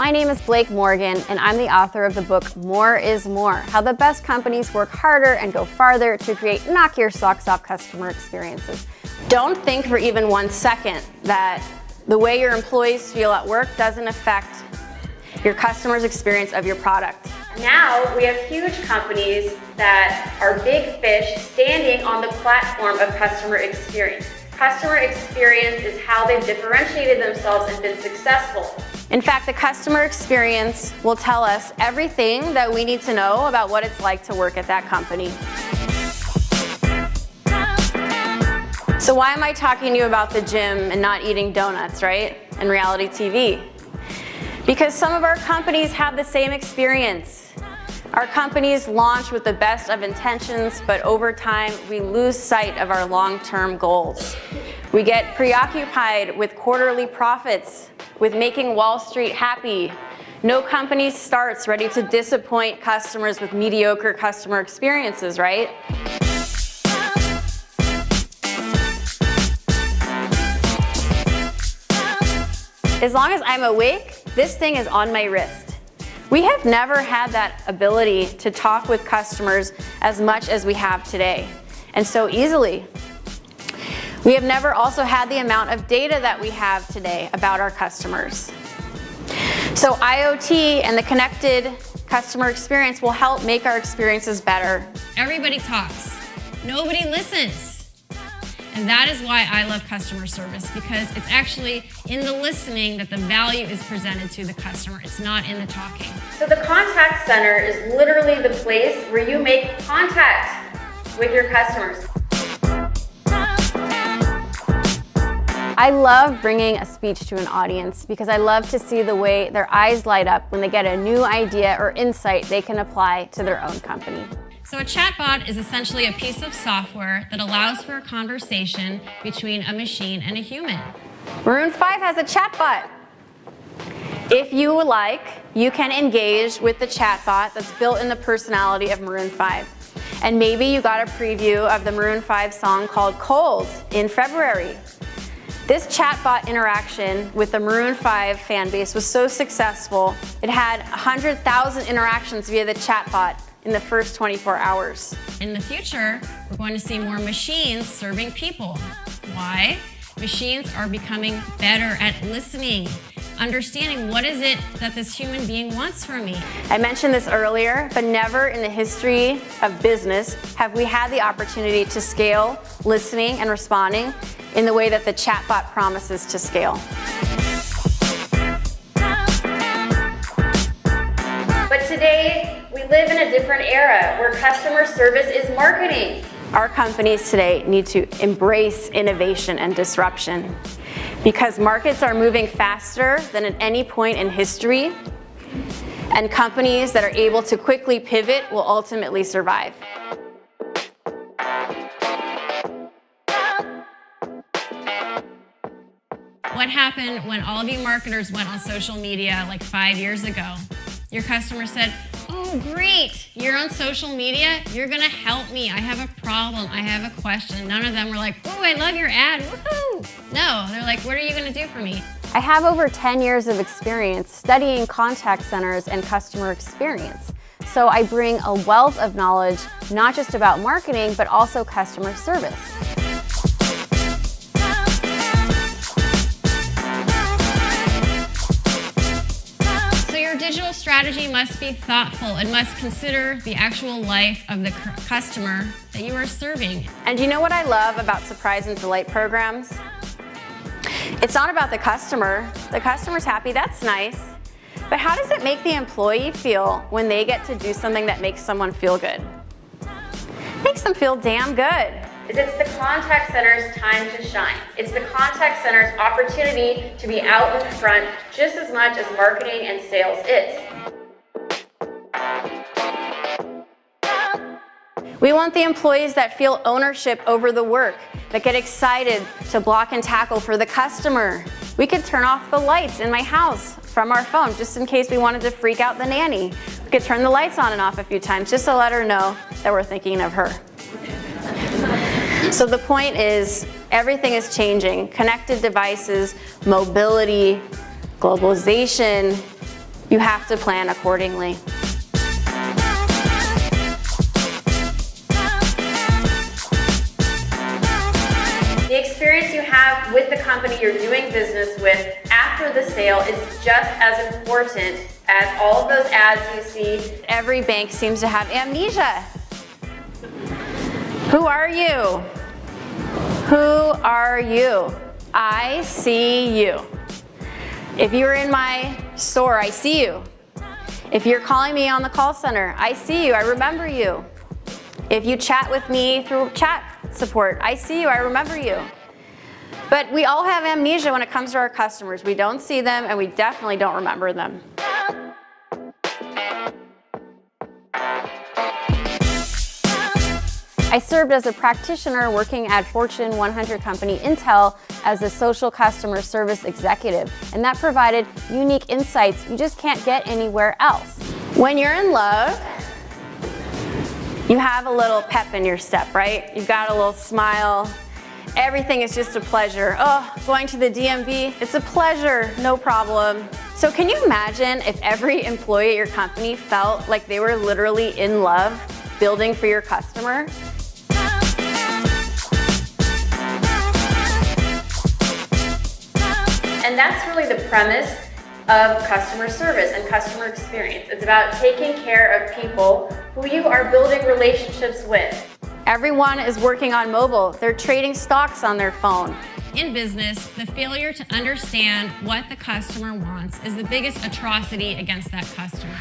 My name is Blake Morgan, and I'm the author of the book More is More: How the Best Companies Work Harder and Go Farther to Create Knock Your Socks Off customer experiences. Don't think for even 1 second that the way your employees feel at work doesn't affect your customer's experience of your product. Now we have huge companies that are big fish standing on the platform of customer experience. Customer experience is how they've differentiated themselves and been successful. In fact, the customer experience will tell us everything that we need to know about what it's like to work at that company. So why am I talking to you about the gym and not eating donuts, right? And reality TV? Because some of our companies have the same experience. Our companies launch with the best of intentions, but over time we lose sight of our long-term goals. We get preoccupied with quarterly profits, with making Wall Street happy. No company starts ready to disappoint customers with mediocre customer experiences, right? As long as I'm awake, this thing is on my wrist. We have never had that ability to talk with customers as much as we have today, and so easily. We have never also had the amount of data that we have today about our customers. So IoT and the connected customer experience will help make our experiences better. Everybody talks, nobody listens. And that is why I love customer service, because it's actually in the listening that the value is presented to the customer. It's not in the talking. So the contact center is literally the place where you make contact with your customers. I love bringing a speech to an audience because I love to see the way their eyes light up when they get a new idea or insight they can apply to their own company. So a chatbot is essentially a piece of software that allows for a conversation between a machine and a human. Maroon 5 has a chatbot. If you would like, you can engage with the chatbot that's built in the personality of Maroon 5. And maybe you got a preview of the Maroon 5 song called Cold in February. This chatbot interaction with the Maroon 5 fan base was so successful, it had 100,000 interactions via the chatbot in the first 24 hours. In the future, we're going to see more machines serving people. Why? Machines are becoming better at listening, understanding what is it that this human being wants from me. I mentioned this earlier, but never in the history of business have we had the opportunity to scale listening and responding in the way that the chatbot promises to scale. But today, we live in a different era where customer service is marketing. Our companies today need to embrace innovation and disruption because markets are moving faster than at any point in history, and companies that are able to quickly pivot will ultimately survive. What happened when all of you marketers went on social media like 5 years ago? Your customer said, "Oh, great, you're on social media, you're gonna help me. I have a problem, I have a question." None of them were like, "Oh, I love your ad, woohoo!" No, they're like, "What are you gonna do for me?" I have over 10 years of experience studying contact centers and customer experience. So I bring a wealth of knowledge, not just about marketing, but also customer service. Digital strategy must be thoughtful. It must consider the actual life of the customer that you are serving. And you know what I love about surprise and delight programs? It's not about the customer. The customer's happy, that's nice. But how does it make the employee feel when they get to do something that makes someone feel good? It makes them feel damn good. It's the contact center's time to shine. It's the contact center's opportunity to be out in front just as much as marketing and sales is. We want the employees that feel ownership over the work, that get excited to block and tackle for the customer. We could turn off the lights in my house from our phone just in case we wanted to freak out the nanny. We could turn the lights on and off a few times just to let her know that we're thinking of her. So the point is, everything is changing. Connected devices, mobility, globalization, You have to plan accordingly. The experience you have with the company you're doing business with after the sale is just as important as all of those ads you see. Every bank seems to have amnesia. Who are you? Who are you? I see you. If you're in my store, I see you. If you're calling me on the call center, I see you, I remember you. If you chat with me through chat support, I see you, I remember you. But we all have amnesia when it comes to our customers. We don't see them and we definitely don't remember them. I served as a practitioner working at Fortune 100 company Intel as a social customer service executive, and that provided unique insights you just can't get anywhere else. When you're in love, you have a little pep in your step, right? You've got a little smile. Everything is just a pleasure. Oh, going to the DMV, it's a pleasure, no problem. So can you imagine if every employee at your company felt like they were literally in love building for your customer? And that's really the premise of customer service and customer experience. It's about taking care of people who you are building relationships with. Everyone is working on mobile. They're trading stocks on their phone. In business, the failure to understand what the customer wants is the biggest atrocity against that customer.